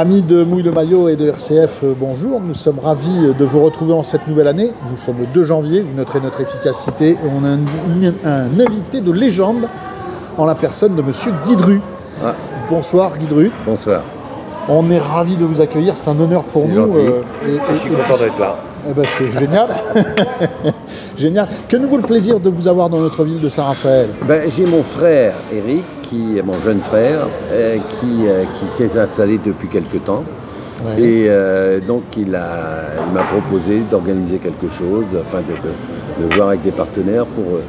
Amis de Mouille le Maillot et de RCF, bonjour. Nous sommes ravis de vous retrouver en cette nouvelle année. Nous sommes le 2 janvier, vous noterez notre efficacité. On a un invité de légende en la personne de Monsieur Guy Dru. Ah. Bonsoir Guy Dru. Bonsoir. On est ravis de vous accueillir, c'est un honneur pour nous. Gentil. Je suis content d'être là. Eh ben, c'est génial. Génial. Que nous vaut le plaisir de vous avoir dans notre ville de Saint-Raphaël? J'ai mon frère Eric, mon jeune frère, qui s'est installé depuis quelque temps. Ouais. Et donc il m'a proposé d'organiser quelque chose, enfin de voir avec des partenaires pour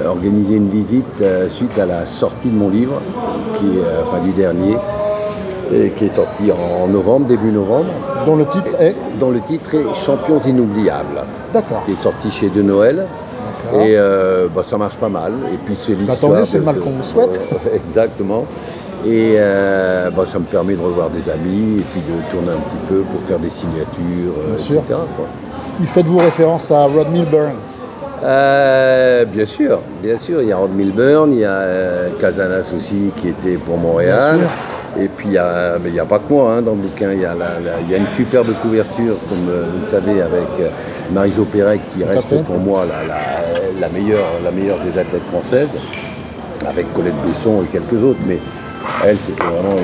organiser une visite suite à la sortie de mon livre, du dernier, qui est sorti en novembre, début novembre. Dont le titre est Champions inoubliables. D'accord. Qui est sorti chez De Noël. D'accord. Et ça marche pas mal. Et puis c'est l'histoire. C'est le mal qu'on vous souhaite. Exactement. Et ça me permet de revoir des amis et puis de tourner un petit peu pour faire des signatures, etc. Quoi. Faites-vous référence à Rod Milburn? Bien sûr, il y a Rod Milburn, il y a Casanas aussi qui était pour Montréal. Et puis il n'y a pas que moi dans le bouquin, il y a une superbe couverture, comme vous le savez, avec Marie-Jo Pérec qui reste pour moi la meilleure des athlètes françaises, avec Colette Besson et quelques autres, mais elle c'était vraiment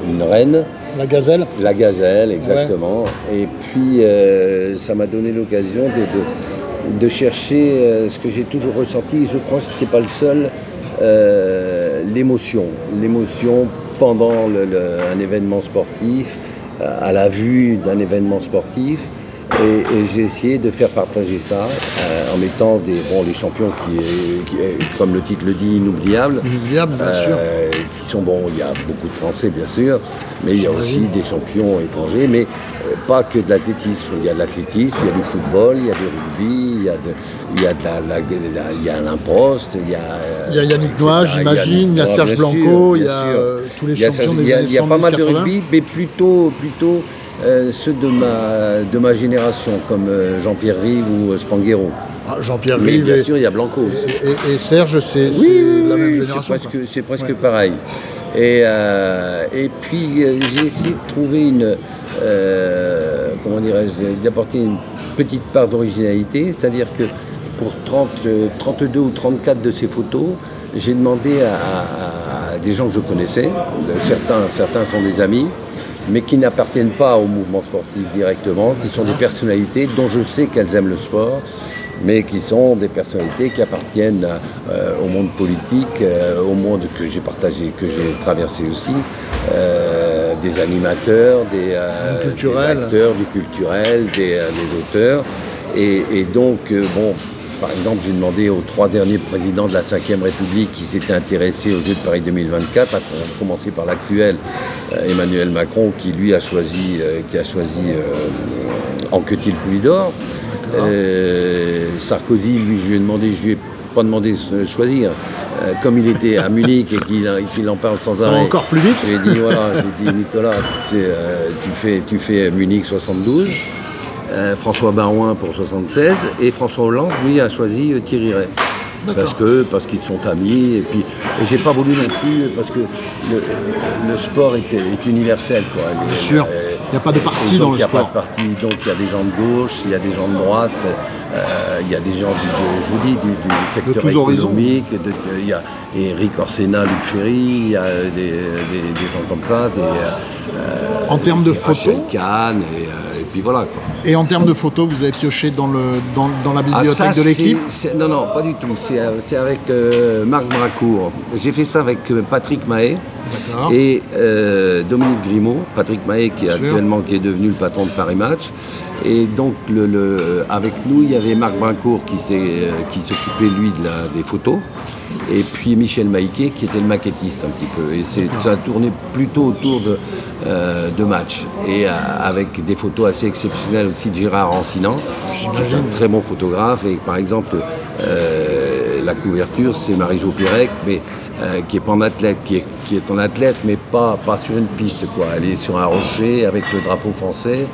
une reine. La gazelle. La gazelle, exactement. Ouais. Et puis ça m'a donné l'occasion de chercher ce que j'ai toujours ressenti, je crois que ce n'est pas le seul, l'émotion pendant un événement sportif, à la vue d'un événement sportif, et j'ai essayé de faire partager ça en mettant les champions qui, comme le titre le dit, inoubliables. Inoubliables, bien sûr. Qui sont il y a beaucoup de Français bien sûr, mais il y a aussi des champions étrangers, mais pas que de l'athlétisme. Il y a de l'athlétisme, il y a du football, il y a du rugby, il y a Alain Prost, il y a Yannick Noah, j'imagine, il y a Serge Blanco, il y a tous les champions des années 70-80. Il y a pas mal de rugby, mais plutôt ceux de ma génération, comme Jean-Pierre Rive ou Spanghero. Jean-Pierre Rive. Bien sûr, il y a Blanco. Et Serge, c'est la même génération. C'est presque pareil. Et puis j'ai essayé de trouver d'apporter une petite part d'originalité, c'est-à-dire que pour 32 ou 34 de ces photos, j'ai demandé à des gens que je connaissais, certains sont des amis, mais qui n'appartiennent pas au mouvement sportif directement, qui sont des personnalités dont je sais qu'elles aiment le sport, mais qui sont des personnalités qui appartiennent au monde politique, au monde que j'ai partagé, que j'ai traversé aussi, des animateurs, des acteurs, du culturel, des auteurs. Et donc, par exemple, j'ai demandé aux 3 derniers présidents de la Ve République qui s'étaient intéressés aux Jeux de Paris 2024, à commencer par l'actuel Emmanuel Macron, qui lui a choisi Anquetil Poulidor. Sarkozy, lui, je lui ai pas demandé de choisir. Comme il était à Munich et qu'il en parle sans arrêt. Encore plus vite. J'ai dit Nicolas, tu fais Munich 72. François Barouin pour 76 et François Hollande, lui, a choisi Thierry Rey. Parce qu'ils sont amis et j'ai pas voulu non plus parce que le sport est universel, quoi. Bien sûr, il n'y a pas de parti dans le sport. Il n'y a pas de parti, donc il y a des gens de gauche, il y a des gens de droite, il y a des gens du secteur économique, il y a Eric Orsena, Luc Ferry, il y a des gens comme ça, en termes de photos, Kahn, et puis voilà, quoi. Et en termes de photos, vous avez pioché dans la bibliothèque de l'équipe? Non, pas du tout. C'est avec Marc Bracourt. J'ai fait ça avec Patrick Mahé et Dominique Grimaud. Patrick Mahé qui est devenu le patron de Paris Match. Et donc avec nous, il y avait Marc Brincourt qui s'occupait lui des photos. Et puis Michel Maïquet qui était le maquettiste un petit peu. Et ça a tourné plutôt autour de matchs. Et avec des photos assez exceptionnelles aussi de Gérard Rancinan, qui est un très bon photographe. Et par exemple, la couverture, c'est Marie-Jo Pérec, mais qui est pas en athlète, qui est en athlète, mais pas sur une piste, quoi. Elle est sur un rocher avec le drapeau français,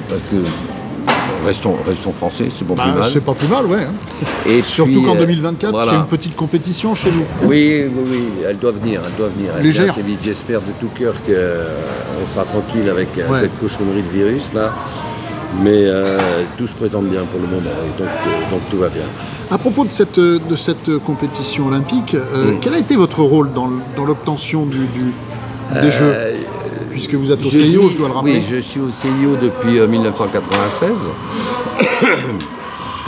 parce que restons français, c'est pas plus mal. C'est pas plus mal, ouais. Et surtout qu'en 2024, voilà. C'est une petite compétition chez nous. Oui, elle doit venir. Elle légère. vient assez vite. J'espère de tout cœur tranquille avec cette cochonnerie de virus là. Mais tout se présente bien pour le moment, et donc tout va bien. À propos de cette compétition olympique, quel a été votre rôle dans l'obtention des Jeux? Puisque vous êtes au CIO, je dois le rappeler. Oui, je suis au CIO depuis 1996.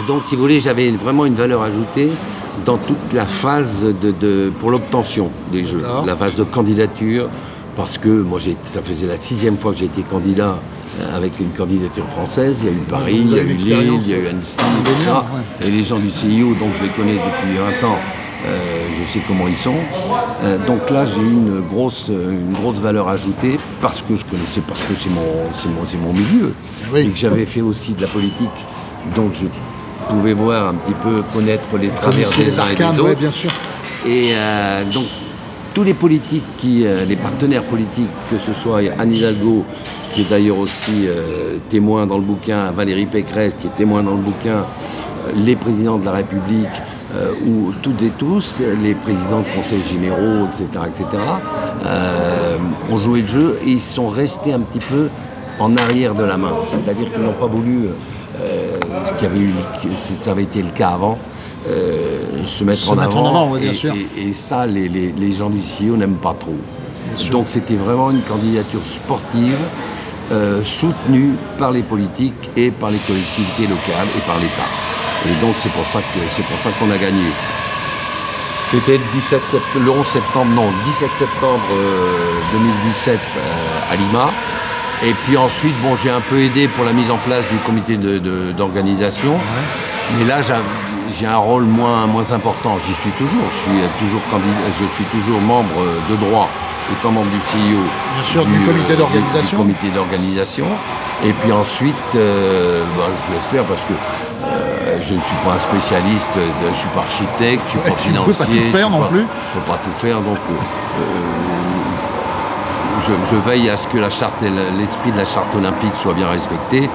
Donc, si vous voulez, j'avais vraiment une valeur ajoutée dans toute la phase pour l'obtention des Jeux, la phase de candidature, parce que moi, ça faisait la 6e fois que j'étais candidat avec une candidature française. Il y a eu Paris, il y a eu Lille, il y a eu Annecy, etc. Et les gens du CIO, donc je les connais depuis 20 ans, je sais comment ils sont. Donc là, j'ai eu une grosse valeur ajoutée parce que je connaissais, parce que c'est mon milieu. Oui. Et que j'avais fait aussi de la politique. Donc je pouvais voir un petit peu, connaître les travers des uns et des autres. Ouais, bien sûr. Et donc tous les politiques, les partenaires politiques, que ce soit Anne Hidalgo, qui est d'ailleurs aussi témoin dans le bouquin, Valérie Pécresse, qui est témoin dans le bouquin, les présidents de la République, ou toutes et tous, les présidents de conseils généraux, etc., ont joué le jeu et ils sont restés un petit peu en arrière de la main. C'est-à-dire qu'ils n'ont pas voulu, ça avait été le cas avant, se mettre en avant. Ouais, bien sûr. Et ça, les gens du CIO n'aiment pas trop. Donc c'était vraiment une candidature sportive, soutenue par les politiques et par les collectivités locales et par l'État. Et donc c'est pour ça qu'on a gagné. C'était le 11 septembre, non, 17 septembre 2017 à Lima. Et puis ensuite, bon, j'ai un peu aidé pour la mise en place du comité d'organisation. Ouais. Mais là, j'ai un rôle moins important. J'y suis toujours. Je suis toujours membre de droit, étant membre du CIO. Bien sûr, du comité d'organisation. Du comité d'organisation. Et puis ensuite, je laisse faire parce que je ne suis pas un spécialiste, je ne suis pas architecte, je ne suis pas financier. Tu ne peux pas tout faire non plus. Je ne peux pas tout faire, donc je veille à ce que l'esprit de la charte olympique soit bien respecté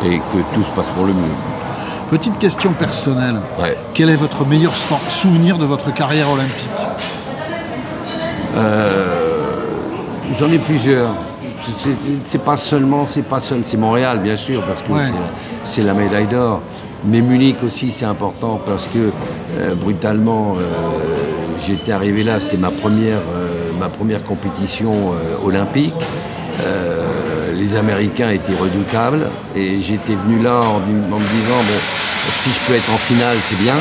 et que tout se passe pour le mieux. Petite question personnelle. Ouais. Quel est votre meilleur souvenir de votre carrière olympique? J'en ai plusieurs. C'est Montréal, bien sûr, parce que c'est la médaille d'or. Mais Munich aussi, c'est important parce que brutalement, j'étais arrivé là, c'était ma première compétition olympique. Les Américains étaient redoutables et j'étais venu là en me disant, bon, si je peux être en finale, c'est bien.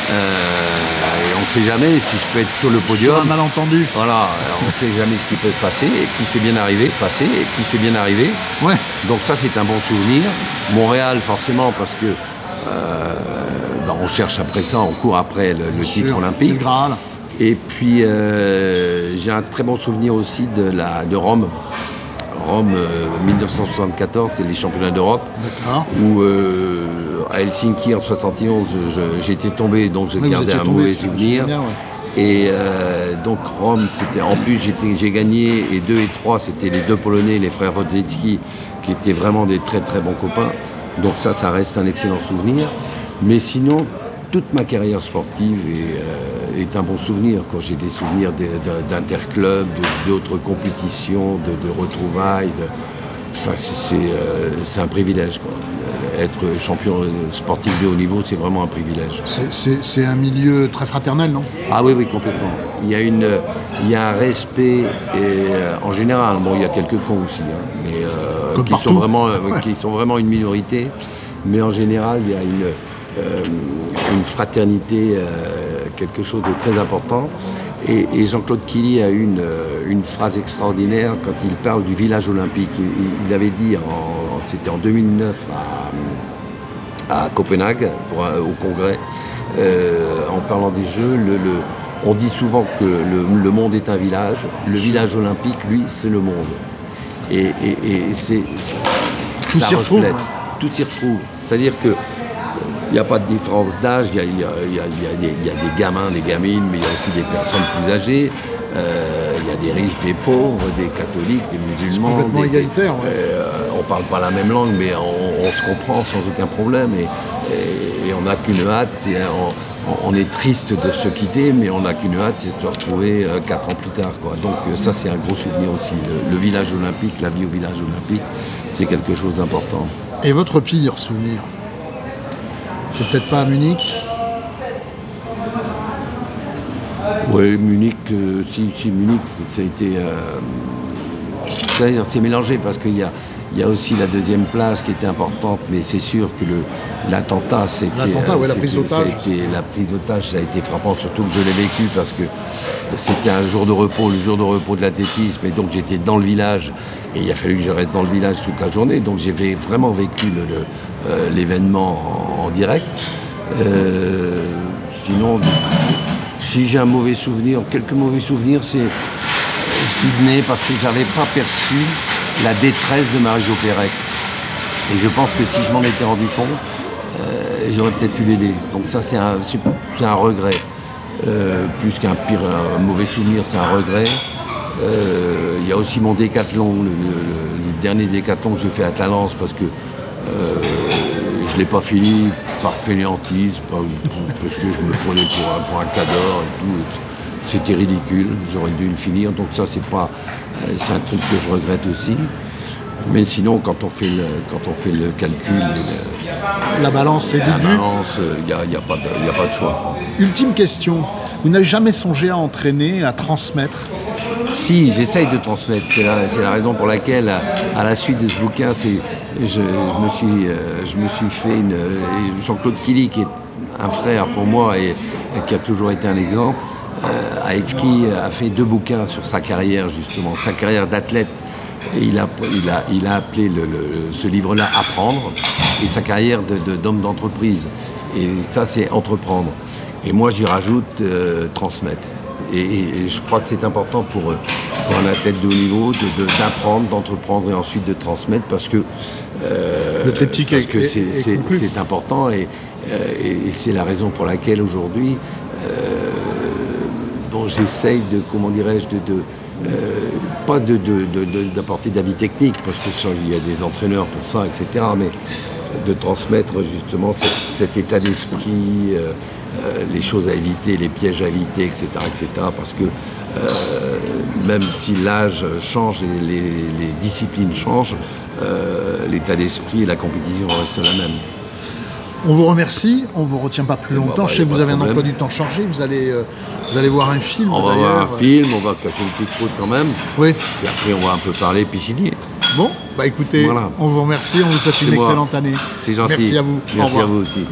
Et on ne sait jamais si je peux être sur le podium. Sur un malentendu. Voilà, on ne sait jamais ce qui peut se passer. Et puis c'est bien arrivé, Ouais. Donc ça, c'est un bon souvenir. Montréal, forcément, parce que on cherche après ça, on court après le titre olympique. C'est le Graal. Et puis j'ai un très bon souvenir aussi de Rome. Rome 1974, c'est les championnats d'Europe. D'accord. Où à Helsinki en 71, j'étais tombé, donc j'ai gardé un mauvais souvenir. Bien, ouais. Et donc Rome, c'était en plus j'ai gagné, et 2 et 3, c'était les 2 Polonais, les frères Wojcicki, qui étaient vraiment des très très bons copains. Donc ça reste un excellent souvenir. Mais sinon, toute ma carrière sportive est un bon souvenir. Quand j'ai des souvenirs d'interclubs, d'autres compétitions, de retrouvailles, c'est un privilège, quoi. Être champion sportif de haut niveau, c'est vraiment un privilège. C'est un milieu très fraternel, non? Ah oui, complètement. Il y a un respect, en général. Bon, il y a quelques cons aussi, hein, mais qui sont vraiment une minorité. Mais en général, il y a une fraternité, quelque chose de très important. Et Jean-Claude Killy a eu une phrase extraordinaire quand il parle du village olympique. Il avait dit, c'était en 2009 à Copenhague, au congrès, en parlant des Jeux, on dit souvent que le monde est un village. Le village olympique, lui, c'est le monde. Et tout s'y retrouve. Tout s'y retrouve. C'est-à-dire que il n'y a pas de différence d'âge, il y a des gamins, des gamines, mais il y a aussi des personnes plus âgées. Il y a des riches, des pauvres, des catholiques, des musulmans. C'est complètement égalitaire. Ouais. On ne parle pas la même langue, mais on se comprend sans aucun problème. Et on n'a qu'une hâte, on est triste de se quitter, mais on n'a qu'une hâte, c'est de se retrouver 4 ans plus tard, quoi. Donc ça, c'est un gros souvenir aussi. Le village olympique, la vie au village olympique, c'est quelque chose d'important. Et votre pire souvenir? C'est peut-être pas à Munich? Oui, Munich, si Munich, ça a été... c'est mélangé parce qu'il y a aussi la deuxième place qui était importante, mais c'est sûr que l'attentat, la prise d'otage. La prise d'otage, ça a été frappant, surtout que je l'ai vécu parce que c'était un jour de repos, le jour de repos de l'athlétisme, et donc j'étais dans le village, et il a fallu que je reste dans le village toute la journée, donc j'ai vraiment vécu l'événement en direct. Sinon, si j'ai un mauvais souvenir, quelques mauvais souvenirs, c'est Sydney, parce que j'avais pas perçu la détresse de Marie-Jo Pérec. Et je pense que si je m'en étais rendu compte, j'aurais peut-être pu l'aider. Donc ça, c'est un regret. Plus qu'un mauvais souvenir, c'est un regret. Il y a aussi mon décathlon, le dernier décathlon que j'ai fait à Talence, parce que je ne l'ai pas fini par fainéantise, parce que je me prenais pour un cador et tout. C'était ridicule, j'aurais dû le finir. Donc ça, c'est un truc que je regrette aussi. Mais sinon, quand on fait le calcul, la balance est déduite. La balance, il n'y a pas de choix. Ultime question, vous n'avez jamais songé à entraîner, à transmettre? Si, j'essaye de transmettre. C'est la raison pour laquelle, à la suite de ce bouquin, je me suis fait Jean-Claude Killy, qui est un frère pour moi et qui a toujours été un exemple, avec qui a fait 2 bouquins sur sa carrière, justement, sa carrière d'athlète. Et il a appelé ce livre-là « Apprendre » et sa carrière d'homme d'entreprise. Et ça, c'est entreprendre. Et moi, j'y rajoute transmettre. Et je crois que c'est important pour un athlète de haut niveau d'apprendre, d'entreprendre et ensuite de transmettre, parce que c'est important et c'est la raison pour laquelle aujourd'hui j'essaye de, comment dirais-je, pas d'apporter d'avis techniques, parce que il y a des entraîneurs pour ça, etc., mais de transmettre justement cet état d'esprit, les choses à éviter, les pièges à éviter, etc., parce que même si l'âge change et les disciplines changent, l'état d'esprit et la compétition restent la même. On vous remercie, on ne vous retient pas plus longtemps. Je sais que vous avez un emploi du temps chargé, vous allez voir un film. On va voir un film, on va casser une petite route quand même. Oui. Et après on va un peu parler piscinier. Bon, écoutez, voilà. On vous remercie, on vous souhaite une excellente année. C'est gentil. Merci à vous. Merci à vous aussi.